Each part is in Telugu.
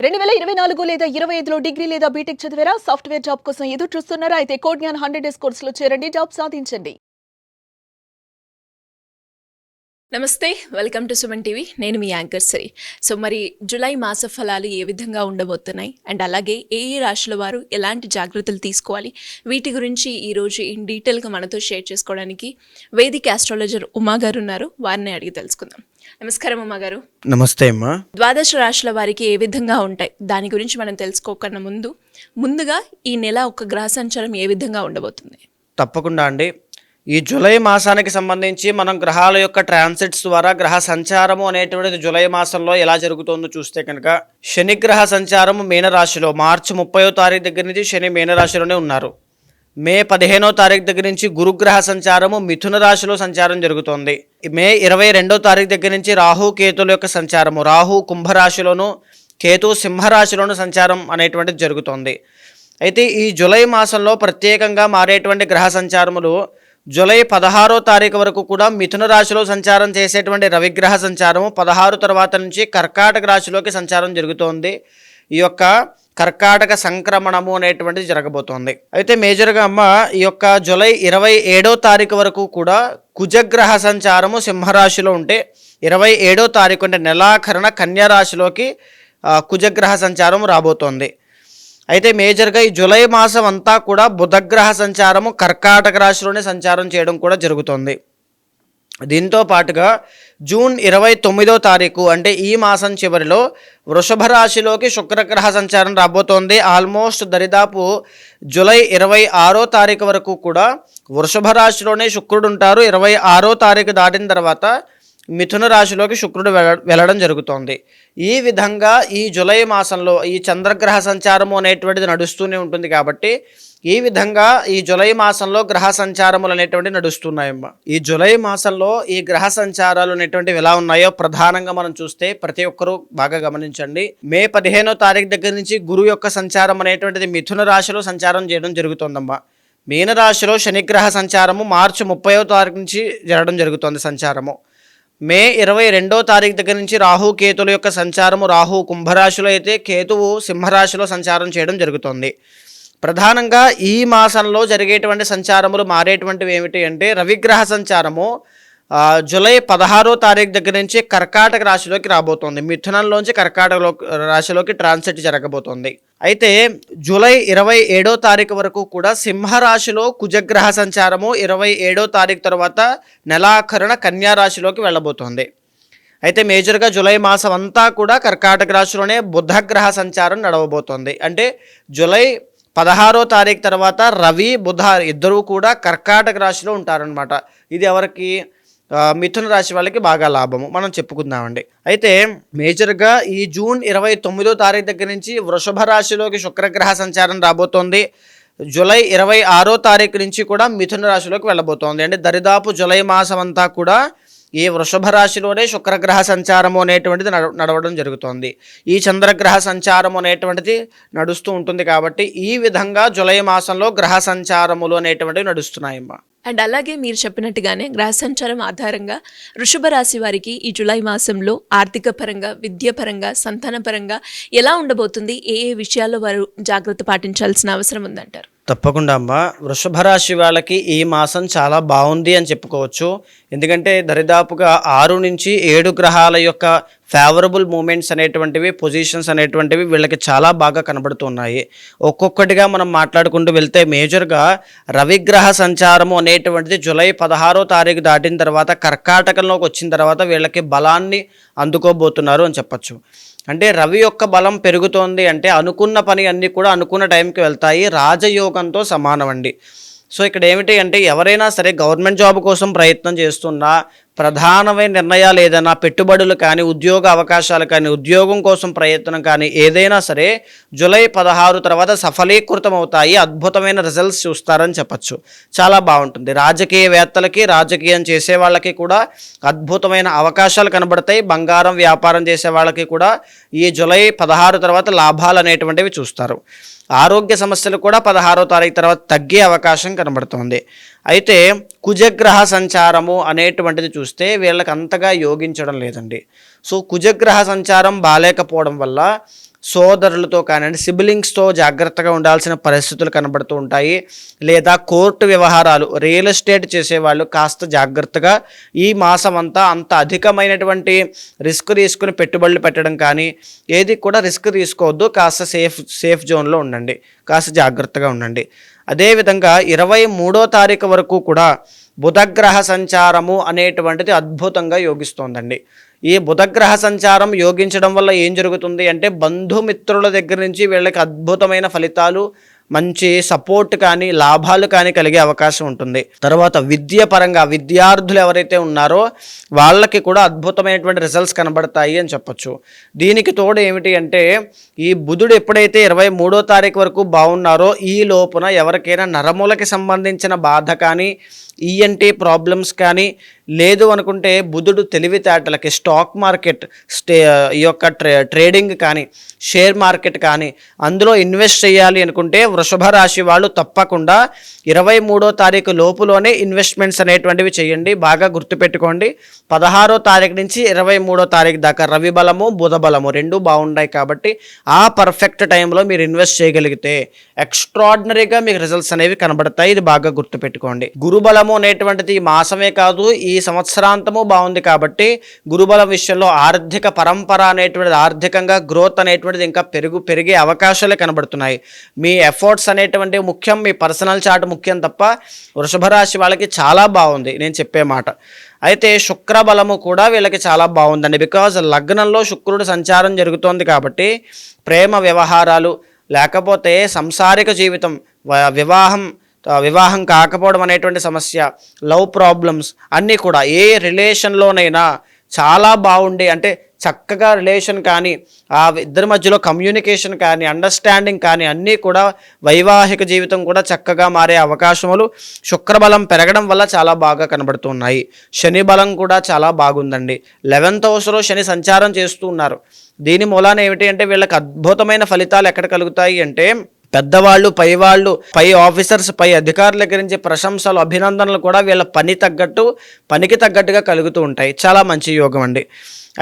2024 లేదా 25లో డిగ్రీ లేదా బీటెక్ చదివారా? సాఫ్ట్‌వేర్ జాబ్ కోసం ఎదురు చూస్తున్నారా? అయితే కోడ్ జ్ఞాన్ 100 డేస్ కోర్సులో చేరండి. జాబ్ సాధించండి. నమస్తే, వెల్కమ్ టు సుమన్ టీవీ. నేను మీ యాంకర్ శ్రీ. సో మరి జూలై మాస ఫలాలు ఏ విధంగా ఉండబోతున్నాయి అండ్ అలాగే ఏ రాశుల వారు ఎలాంటి జాగ్రత్తలు తీసుకోవాలి, వీటి గురించి ఈరోజు ఇన్ డీటెయిల్గా మనతో షేర్ చేసుకోవడానికి వేదిక ఆస్ట్రాలజర్ ఉమా గారు ఉన్నారు. వారిని అడిగి తెలుసుకుందాం. నమస్కారం ఉమా గారు. నమస్తే అమ్మా. ద్వాదశ రాశుల వారికి ఏ విధంగా ఉంటాయి దాని గురించి మనం తెలుసుకోకన్నా ముందుగా ఈ నెల ఒక గ్రహ సంచారం ఏ విధంగా ఉండబోతుంది? తప్పకుండా అండి. ఈ జూలై మాసానికి సంబంధించి మనం గ్రహాల యొక్క ట్రాన్సిట్స్ ద్వారా గ్రహ సంచారము అనేటువంటిది జూలై మాసంలో ఎలా జరుగుతుందో చూస్తే కనుక శనిగ్రహ సంచారము మీనరాశిలో మార్చి 30వ తారీఖు దగ్గర నుంచి శని మీనరాశిలోనే ఉన్నారు. మే 15వ తారీఖు దగ్గర నుంచి గురుగ్రహ సంచారము మిథున రాశిలో సంచారం జరుగుతోంది. మే 22వ తారీఖు దగ్గర నుంచి రాహు కేతుల యొక్క సంచారము, రాహు కుంభరాశిలోను కేతు సింహరాశిలోను సంచారం అనేటువంటిది జరుగుతోంది. అయితే ఈ జూలై మాసంలో ప్రత్యేకంగా మారేటువంటి గ్రహ సంచారములు జూలై 16వ తారీఖు వరకు కూడా మిథున రాశిలో సంచారం చేసేటువంటి రవిగ్రహ సంచారము 16 తర్వాత నుంచి కర్కాటక రాశిలోకి సంచారం జరుగుతోంది. ఈ యొక్క కర్కాటక సంక్రమణము అనేటువంటిది జరగబోతోంది. అయితే మేజర్గా అమ్మ ఈ యొక్క జూలై 27వ తారీఖు వరకు కూడా కుజగ్రహ సంచారము సింహరాశిలో ఉంటే 27వ తారీఖు అంటే నెలాఖరణ కన్యా రాశిలోకి కుజగ్రహ సంచారం రాబోతోంది. అయితే మేజర్గా ఈ జూలై మాసం అంతా కూడా బుధగ్రహ సంచారము కర్కాటక రాశిలోనే సంచారం చేయడం కూడా జరుగుతుంది. దీంతో పాటుగా జూన్ 29వ తారీఖు అంటే ఈ మాసం చివరిలో వృషభ రాశిలోకి శుక్రగ్రహ సంచారం రాబోతోంది. ఆల్మోస్ట్ దరిదాపు జూలై 26వ తారీఖు వరకు కూడా వృషభ రాశిలోనే శుక్రుడు ఉంటారు. 26వ తారీఖు దాటిన తర్వాత మిథున రాశిలోకి శుక్రుడు వెళ్ళడం జరుగుతోంది. ఈ విధంగా ఈ జూలై మాసంలో ఈ చంద్రగ్రహ సంచారము అనేటువంటిది నడుస్తూనే ఉంటుంది. కాబట్టి ఈ విధంగా ఈ జూలై మాసంలో గ్రహ సంచారములు అనేటువంటివి నడుస్తున్నాయమ్మ. ఈ జూలై మాసంలో ఈ గ్రహ సంచారాలు అనేటువంటివి ఎలా ఉన్నాయో ప్రధానంగా మనం చూస్తే ప్రతి ఒక్కరూ బాగా గమనించండి. మే 15వ తారీఖు దగ్గర నుంచి గురువు యొక్క సంచారం అనేటువంటిది మిథున రాశిలో సంచారం చేయడం జరుగుతోందమ్మా. మీనరాశిలో శనిగ్రహ సంచారము మార్చి 30వ తారీఖు నుంచి జరగడం జరుగుతోంది సంచారము. మే 22వ తారీఖు దగ్గర నుంచి రాహు కేతుల యొక్క సంచారము, రాహు కుంభరాశిలో అయితే కేతువు సింహరాశిలో సంచారం చేయడం జరుగుతుంది. ప్రధానంగా ఈ మాసంలో జరిగేటువంటి సంచారములు మారేటువంటివి ఏమిటి అంటే రవిగ్రహ సంచారము జూలై 16వ తారీఖు దగ్గర నుంచి కర్కాటక రాశిలోకి రాబోతోంది. మిథునంలోంచి కర్కాటక రాశిలోకి ట్రాన్సిట్ జరగబోతోంది. అయితే జూలై 27వ తారీఖు వరకు కూడా సింహరాశిలో కుజగ్రహ సంచారము 27వ తారీఖు తర్వాత నెలాఖరున కన్యా రాశిలోకి వెళ్ళబోతోంది. అయితే మేజర్గా జూలై మాసం అంతా కూడా కర్కాటక రాశిలోనే బుధగ్రహ సంచారం నడవబోతోంది. అంటే జూలై 16వ తారీఖు తర్వాత రవి బుధ ఇద్దరూ కూడా కర్కాటక రాశిలో ఉంటారనమాట. ఇది ఎవరికి? మిథున రాశి వాళ్ళకి బాగా లాభము మనం చెప్పుకుందామండి. అయితే మేజర్గా ఈ జూన్ 29వ తారీఖు దగ్గర నుంచి వృషభ రాశిలోకి శుక్రగ్రహ సంచారం రాబోతోంది. జూలై 26వ తారీఖు నుంచి కూడా మిథున రాశిలోకి వెళ్ళబోతోంది. అంటే దరిదాపు జూలై మాసం అంతా కూడా ఈ వృషభ రాశిలోనే శుక్రగ్రహ సంచారము అనేటువంటిది నడవడం జరుగుతోంది. ఈ చంద్రగ్రహ సంచారము అనేటువంటిది నడుస్తూ ఉంటుంది. కాబట్టి ఈ విధంగా జూలై మాసంలో గ్రహ సంచారములు అనేటువంటివి నడుస్తున్నాయమ్మా. అండ్ అలాగే మీరు చెప్పినట్టుగానే గ్రహ సంచారం ఆధారంగా వృషభ రాశి వారికి ఈ జూలై మాసంలో ఆర్థిక పరంగా, విద్యాపరంగా, సంతానపరంగా ఎలా ఉండబోతుంది, ఏ ఏ విషయాల్లో వారు జాగ్రత్త పాటించాల్సిన అవసరం ఉందంటారు? తప్పకుండా అమ్మ. వృషభ రాశి వాళ్ళకి ఈ మాసం చాలా బాగుంది అని చెప్పుకోవచ్చు. ఎందుకంటే దరిదాపుగా 6 నుంచి 7 గ్రహాల యొక్క ఫేవరబుల్ మూమెంట్స్ అనేటువంటివి, పొజిషన్స్ అనేటువంటివి వీళ్ళకి చాలా బాగా కనబడుతున్నాయి. ఒక్కొక్కటిగా మనం మాట్లాడుకుంటూ వెళ్తే మేజర్గా రవిగ్రహ సంచారము అనేటువంటిది జూలై 16వ తారీఖు దాటిన తర్వాత కర్కాటకంలోకి వచ్చిన తర్వాత వీళ్ళకి బలాన్ని అందుకోబోతున్నారు అని చెప్పచ్చు. అంటే రవి యొక్క బలం పెరుగుతోంది అంటే అనుకున్న పని అన్నీ కూడా అనుకున్న టైంకి వెళ్తాయి. రాజయోగంతో సమానం అండి. సో ఇక్కడ ఏమిటి అంటే ఎవరైనా సరే గవర్నమెంట్ జాబ్ కోసం ప్రయత్నం చేస్తున్నా, ప్రధానమైన నిర్ణయాలు ఏదైనా పెట్టుబడులు కానీ, ఉద్యోగ అవకాశాలు కానీ, ఉద్యోగం కోసం ప్రయత్నం కానీ ఏదైనా సరే జూలై 16 తర్వాత సఫలీకృతం అవుతాయి. అద్భుతమైన రిజల్ట్స్ చూస్తారని చెప్పచ్చు. చాలా బాగుంటుంది. రాజకీయవేత్తలకి, రాజకీయం చేసే వాళ్ళకి కూడా అద్భుతమైన అవకాశాలు కనబడతాయి. బంగారం వ్యాపారం చేసే వాళ్ళకి కూడా ఈ జూలై 16 తర్వాత లాభాలు అనేటువంటివి చూస్తారు. ఆరోగ్య సమస్యలు కూడా 16వ తారీఖు తర్వాత తగ్గే అవకాశం కనబడుతోంది. అయితే కుజగ్రహ సంచారము అనేటువంటిది చూస్తే వీళ్ళకి అంతగా యోగించడం లేదండి. సో కుజగ్రహ సంచారం బాలేకపోవడం వల్ల సోదరులతో కానివ్వండి, సిబ్లింగ్స్తో జాగ్రత్తగా ఉండాల్సిన పరిస్థితులు కనబడుతూ ఉంటాయి. లేదా కోర్టు వ్యవహారాలు, రియల్ ఎస్టేట్ చేసేవాళ్ళు కాస్త జాగ్రత్తగా ఈ మాసం అంతా అంత అధికమైనటువంటి రిస్క్ తీసుకుని పెట్టుబడులు పెట్టడం కానీ ఏది కూడా రిస్క్ తీసుకోవద్దు. కాస్త సేఫ్ జోన్లో ఉండండి, కాస్త జాగ్రత్తగా ఉండండి. అదేవిధంగా 23వ తారీఖు వరకు కూడా బుధగ్రహ సంచారము అనేటువంటిది అద్భుతంగా యోగిస్తోందండి. ఈ బుధగ్రహ సంచారం యోగించడం వల్ల ఏం జరుగుతుంది అంటే బంధుమిత్రుల దగ్గర నుంచి వీళ్ళకి అద్భుతమైన ఫలితాలు, మంచి సపోర్ట్ కానీ లాభాలు కానీ కలిగే అవకాశం ఉంటుంది. తర్వాత విద్య పరంగా విద్యార్థులు ఎవరైతే ఉన్నారో వాళ్ళకి కూడా అద్భుతమైనటువంటి రిజల్ట్స్ కనబడతాయి అని చెప్పొచ్చు. దీనికి తోడు ఏమిటి అంటే ఈ బుధుడు ఎప్పుడైతే 23వ తారీఖు వరకు బాగున్నారో ఈ లోపున ఎవరికైనా నరములకి సంబంధించిన బాధ కానీ, ఈఎన్టీ ప్రాబ్లమ్స్ కానీ, లేదు అనుకుంటే బుధుడు తెలివితేటలకి స్టాక్ మార్కెట్ ఈ యొక్క ట్రేడింగ్ కానీ, షేర్ మార్కెట్ కానీ అందులో ఇన్వెస్ట్ చేయాలి అనుకుంటే వృషభ రాశి వాళ్ళు తప్పకుండా 23వ తారీఖు లోపులోనే ఇన్వెస్ట్మెంట్స్ అనేటువంటివి చేయండి. బాగా గుర్తుపెట్టుకోండి. 16వ తారీఖు నుంచి 23వ తారీఖు దాకా రవి బలము, బుధ బలము రెండూ బాగున్నాయి కాబట్టి ఆ పర్ఫెక్ట్ టైంలో మీరు ఇన్వెస్ట్ చేయగలిగితే ఎక్స్ట్రాడినరీగా మీకు రిజల్ట్స్ అనేవి కనబడతాయి. ఇది బాగా గుర్తుపెట్టుకోండి. గురుబలము అనేటువంటిది ఈ మాసమే కాదు, ఈ సంవత్సరాంతము బాగుంది కాబట్టి గురుబలం విషయంలో ఆర్థిక పరంపర అనేటువంటిది, ఆర్థికంగా గ్రోత్ అనేటువంటిది ఇంకా పెరిగే అవకాశాలే కనబడుతున్నాయి. మీ ఎఫర్ట్స్ అనేటువంటివి ముఖ్యం, మీ పర్సనల్ చార్ట్ ముఖ్యం తప్ప వృషభ రాశి వాళ్ళకి చాలా బాగుంది నేను చెప్పే మాట. అయితే శుక్రబలము కూడా వీళ్ళకి చాలా బాగుందండి. బికాజ్ లగ్నంలో శుక్రుడు సంచారం జరుగుతోంది కాబట్టి ప్రేమ వ్యవహారాలు, లేకపోతే సంసారిక జీవితం, వివాహం కాకపోవడం అనేటువంటి సమస్య, లవ్ ప్రాబ్లమ్స్ అన్నీ కూడా ఏ రిలేషన్లోనైనా చాలా బాగుండి, అంటే చక్కగా రిలేషన్ కానీ, ఆ ఇద్దరి మధ్యలో కమ్యూనికేషన్ కానీ, అండర్స్టాండింగ్ కానీ అన్నీ కూడా, వైవాహిక జీవితం కూడా చక్కగా మారే అవకాశములు శుక్రబలం పెరగడం వల్ల చాలా బాగా కనబడుతున్నాయి. శని బలం కూడా చాలా బాగుందండి. 11th హౌస్లో శని సంచారం చేస్తూ ఉన్నారు. దీని మూలాన ఏమిటి అంటే వీళ్ళకి అద్భుతమైన ఫలితాలు ఎక్కడ కలుగుతాయి అంటే పెద్దవాళ్ళు, పై ఆఫీసర్స్, పై అధికారుల దగ్గర నుంచి ప్రశంసలు, అభినందనలు కూడా వీళ్ళ పనికి తగ్గట్టుగా కలుగుతూ ఉంటాయి. చాలా మంచి యోగం అండి.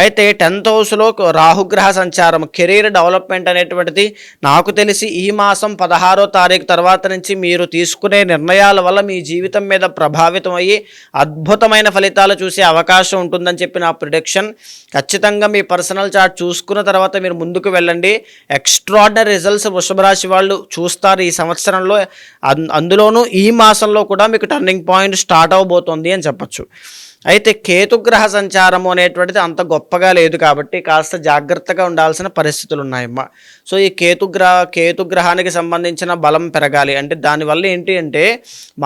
అయితే 10th హౌస్లో రాహుగ్రహ సంచారం, కెరీర్ డెవలప్మెంట్ అనేటువంటిది నాకు తెలిసి ఈ మాసం 16వ తారీఖు తర్వాత నుంచి మీరు తీసుకునే నిర్ణయాల వల్ల మీ జీవితం మీద ప్రభావితం అయ్యి అద్భుతమైన ఫలితాలు చూసే అవకాశం ఉంటుందని చెప్పి నా ప్రిడిక్షన్. ఖచ్చితంగా మీ పర్సనల్ చార్ట్ చూసుకున్న తర్వాత మీరు ముందుకు వెళ్ళండి. ఎక్స్ట్రాడినరీ రిజల్ట్స్ వృషభ రాశి వాళ్ళు చూస్తారు ఈ సంవత్సరంలో. అందులోనూ ఈ మాసంలో కూడా మీకు టర్నింగ్ పాయింట్ స్టార్ట్ అవబోతోంది అని చెప్పచ్చు. అయితే కేతుగ్రహ సంచారము అనేటువంటిది అంత గొప్పగా లేదు కాబట్టి కాస్త జాగ్రత్తగా ఉండాల్సిన పరిస్థితులు ఉన్నాయమ్మా. సో ఈ కేతుగ్రహానికి సంబంధించిన బలం పెరగాలి అంటే దానివల్ల ఏంటి అంటే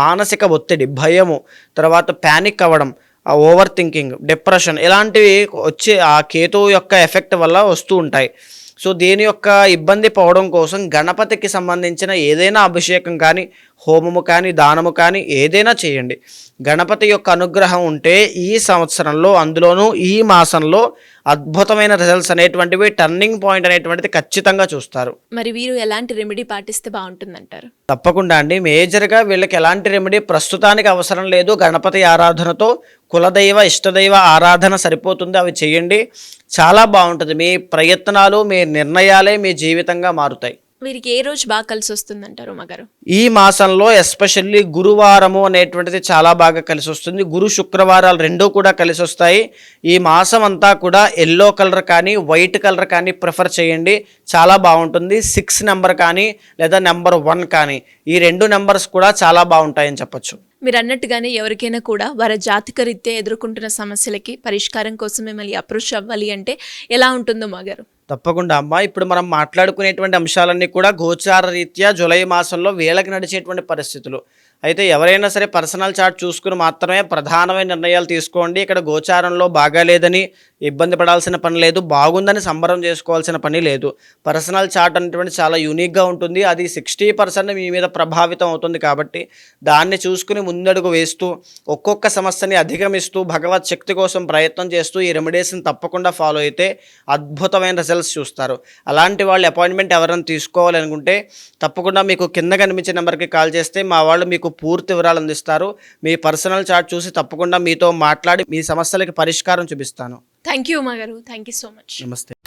మానసిక ఒత్తిడి, భయము, తర్వాత ప్యానిక్ అవ్వడం, ఓవర్ థింకింగ్, డిప్రెషన్ ఇలాంటివి వచ్చి ఆ కేతువు యొక్క ఎఫెక్ట్ వల్ల వస్తూ ఉంటాయి. సో దీని యొక్క ఇబ్బంది పోవడం కోసం గణపతికి సంబంధించిన ఏదైనా అభిషేకం కానీ, హోమము కానీ, దానము కానీ ఏదైనా చేయండి. గణపతి యొక్క అనుగ్రహం ఉంటే ఈ సంవత్సరంలో, అందులోనూ ఈ మాసంలో అద్భుతమైన రిజల్ట్స్ అనేటువంటివి, టర్నింగ్ పాయింట్ అనేటువంటిది ఖచ్చితంగా చూస్తారు. మరి వీరు ఎలాంటి రెమెడీ పాటిస్తే బాగుంటుందంటారు? తప్పకుండా అండి. మేజర్గా వీళ్ళకి ఎలాంటి రెమెడీ ప్రస్తుతానికి అవసరం లేదు. గణపతి ఆరాధనతో కులదైవ, ఇష్టదైవ ఆరాధన సరిపోతుంది. అవి చేయండి, చాలా బాగుంటుంది. మీ ప్రయత్నాలు, మీ నిర్ణయాలే మీ జీవితంగా మారుతాయి. వీరికి ఏ రోజు బాగా కలిసి వస్తుందంటారు మగారు? ఈ మాసంలో ఎస్పెషల్లీ గురువారము అనేటువంటిది చాలా బాగా కలిసి వస్తుంది. గురు శుక్రవారాలు రెండూ కూడా కలిసి వస్తాయి. ఈ మాసం అంతా కూడా ఎల్లో కలర్ కానీ, వైట్ కలర్ కానీ ప్రిఫర్ చేయండి, చాలా బాగుంటుంది. 6 నెంబర్ కానీ లేదా నెంబర్ 1 కానీ ఈ 2 నెంబర్స్ కూడా చాలా బాగుంటాయని చెప్పొచ్చు. మీరు అన్నట్టుగానే ఎవరికైనా కూడా వారి జాతక రీత్యా ఎదుర్కొంటున్న సమస్యలకి పరిష్కారం కోసం మిమ్మల్ని అప్రోచ్ అవ్వాలి అంటే ఎలా ఉంటుందో మగారు? తప్పకుండా అమ్మా. ఇప్పుడు మనం మాట్లాడుకునేటువంటి అంశాలన్నీ కూడా గోచార రీత్యా జూలై మాసంలో వేళకి నడిచేటువంటి పరిస్థితులు. అయితే ఎవరైనా సరే పర్సనల్ చార్ట్ చూసుకుని మాత్రమే ప్రధానమైన నిర్ణయాలు తీసుకోండి. ఇక్కడ గోచారంలో బాగాలేదని ఇబ్బంది పడాల్సిన పని లేదు, బాగుందని సంబరం చేసుకోవాల్సిన పని లేదు. పర్సనల్ చార్ట్ అనేటువంటి చాలా యూనిక్గా ఉంటుంది. అది 60% మీ మీద ప్రభావితం అవుతుంది కాబట్టి దాన్ని చూసుకుని ముందడుగు వేస్తూ ఒక్కొక్క సమస్యని అధిగమిస్తూ భగవత్ శక్తి కోసం ప్రయత్నం చేస్తూ ఈ రెమెడీస్ని తప్పకుండా ఫాలో అయితే అద్భుతమైన రిజల్ట్స్ చూస్తారు. అలాంటి వాళ్ళు అపాయింట్మెంట్ ఎవరైనా తీసుకోవాలనుకుంటే తప్పకుండా మీకు కింద కనిపించే నెంబర్కి కాల్ చేస్తే మా వాళ్ళు మీకు పూర్తి వివరాలు అందిస్తారు. మీ పర్సనల్ చార్ట్ చూసి తప్పకుండా మీతో మాట్లాడి మీ సమస్యలకి పరిష్కారం చూపిస్తాను. థ్యాంక్ యూ మగారు, థ్యాంక్ యూ సో మచ్. నమస్తే.